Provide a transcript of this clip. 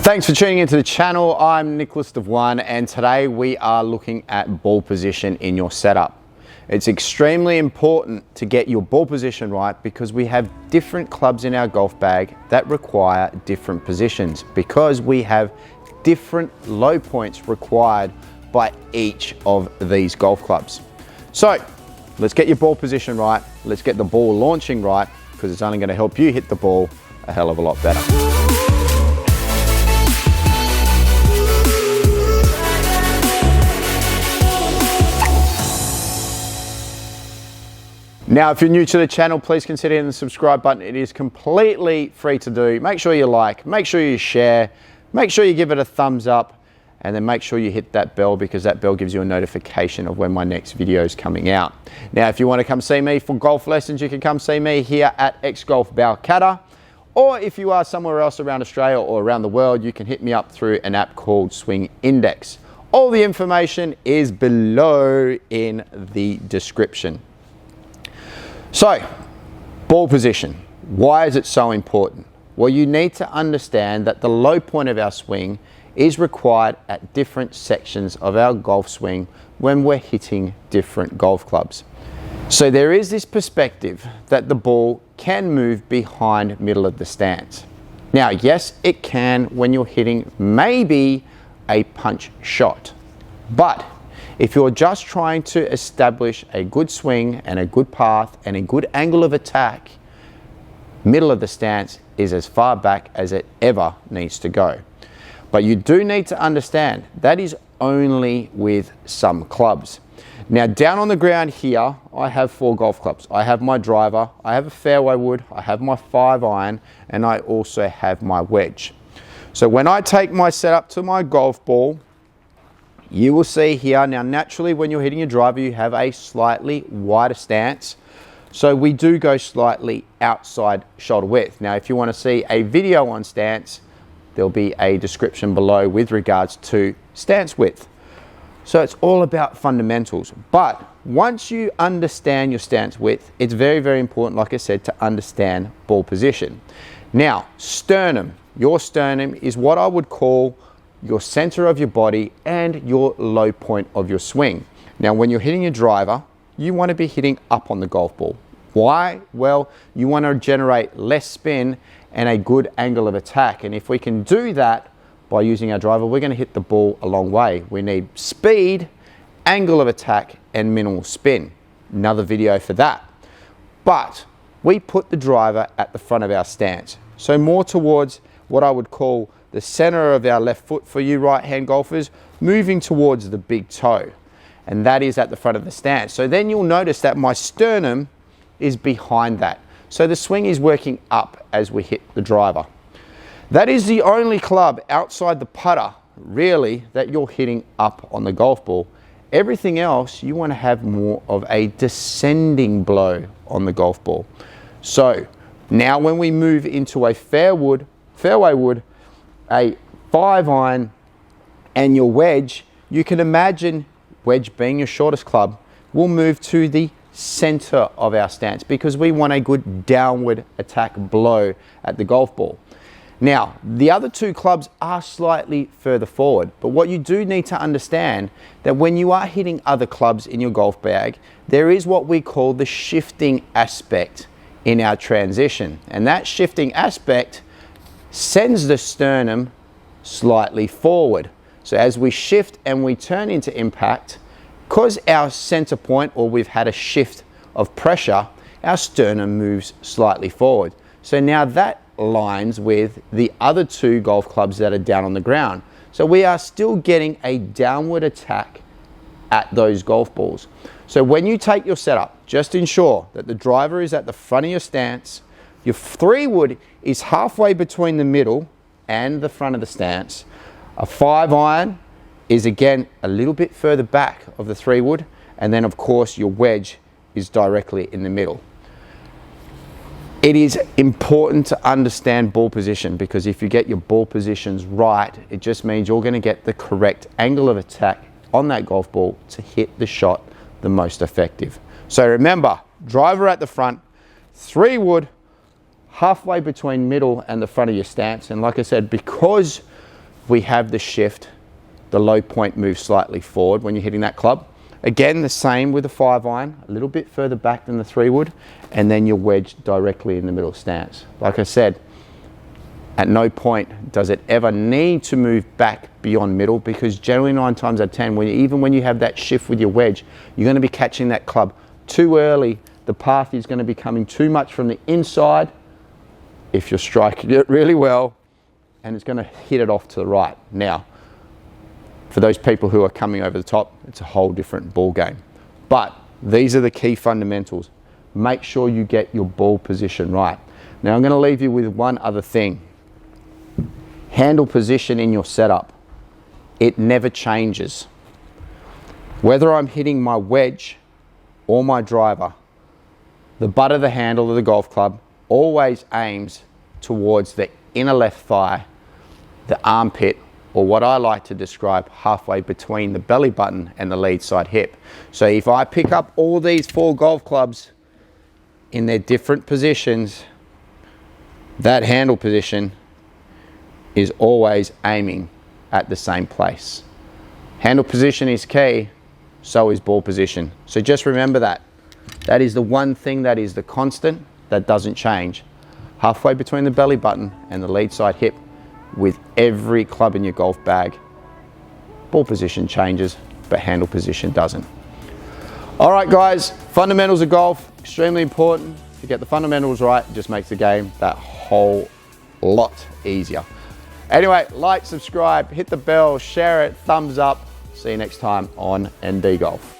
Thanks for tuning into the channel. I'm Nicholas of One, and today we are looking at ball position in your setup. It's extremely important to get your ball position right because we have different clubs in our golf bag that require different positions because we have different low points required by each of these golf clubs. So let's get your ball position right. Let's get the ball launching right because it's only going to help you hit the ball a hell of a lot better. Now, if you're new to the channel, please consider hitting the subscribe button. It is completely free to do. Make sure you like, make sure you share, make sure you give it a thumbs up, and then make sure you hit that bell because that bell gives you a notification of when my next video is coming out. Now, if you want to come see me for golf lessons, you can come see me here at X Golf Balcatta. Or if you are somewhere else around Australia or around the world, you can hit me up through an app called Swing Index. All the information is below in the description. So, ball position. Why is it so important? Well, you need to understand that the low point of our swing is required at different sections of our golf swing when we're hitting different golf clubs. So there is this perspective that the ball can move behind middle of the stance. Now, yes, it can when you're hitting maybe a punch shot, but if you're just trying to establish a good swing and a good path and a good angle of attack, middle of the stance is as far back as it ever needs to go. But you do need to understand that is only with some clubs. Now, down on the ground here, I have 4 golf clubs. I have my driver, I have a fairway wood, I have my 5-iron, and I also have my wedge. So when I take my setup to my golf ball, you will see here, now naturally when you're hitting your driver, you have a slightly wider stance. So we do go slightly outside shoulder width. Now, if you want to see a video on stance, there'll be a description below with regards to stance width. So it's all about fundamentals. But once you understand your stance width, it's very, very important, like I said, to understand ball position. Now, sternum. Your sternum is what I would call your center of your body and your low point of your swing. Now, when you're hitting your driver, you want to be hitting up on the golf ball. Why? Well, you want to generate less spin and a good angle of attack. And if we can do that by using our driver, we're going to hit the ball a long way. We need speed, angle of attack, and minimal spin. Another video for that. But we put the driver at the front of our stance. So more towards what I would call the center of our left foot for you right-hand golfers, moving towards the big toe. And that is at the front of the stance. So then you'll notice that my sternum is behind that. So the swing is working up as we hit the driver. That is the only club outside the putter, really, that you're hitting up on the golf ball. Everything else, you want to have more of a descending blow on the golf ball. So now when we move into a fairway wood, a 5-iron and your wedge, you can imagine wedge being your shortest club, will move to the center of our stance because we want a good downward attack blow at the golf ball. Now, the other 2 clubs are slightly further forward, but what you do need to understand that when you are hitting other clubs in your golf bag, there is what we call the shifting aspect in our transition. And that shifting aspect sends the sternum slightly forward. So as we shift and we turn into impact, because our center point, or we've had a shift of pressure, our sternum moves slightly forward. So now that aligns with the other 2 golf clubs that are down on the ground. So we are still getting a downward attack at those golf balls. So when you take your setup, just ensure that the driver is at the front of your stance. Your 3-wood is halfway between the middle and the front of the stance. A 5-iron is again a little bit further back of the 3-wood, and then of course your wedge is directly in the middle. It is important to understand ball position because if you get your ball positions right, it just means you're going to get the correct angle of attack on that golf ball to hit the shot the most effective. So remember, driver at the front, 3-wood, halfway between middle and the front of your stance. And like I said, because we have the shift. The low point moves slightly forward when you're hitting that club. Again, the same with the 5-iron, a little bit further back than the 3-wood, and then your wedge directly in the middle stance. Like I said, at no point does it ever need to move back beyond middle, because generally 9 times out of 10, even when you have that shift with your wedge, you're going to be catching that club too early. The path is going to be coming too much from the inside if you're striking it really well, and it's going to hit it off to the right. Now, for those people who are coming over the top, it's a whole different ball game. But these are the key fundamentals. Make sure you get your ball position right. Now I'm going to leave you with one other thing. Handle position in your setup. It never changes. Whether I'm hitting my wedge or my driver, the butt of the handle of the golf club always aims towards the inner left thigh, the armpit, or what I like to describe halfway between the belly button and the lead side hip. So if I pick up all these 4 golf clubs in their different positions, that handle position is always aiming at the same place. Handle position is key, so is ball position. So just remember that. That is the one thing that is the constant, that doesn't change. Halfway between the belly button and the lead side hip with every club in your golf bag. Ball position changes, but handle position doesn't. All right, guys, fundamentals of golf, extremely important. If you get the fundamentals right, it just makes the game that whole lot easier. Anyway, like, subscribe, hit the bell, share it, thumbs up. See you next time on ND Golf.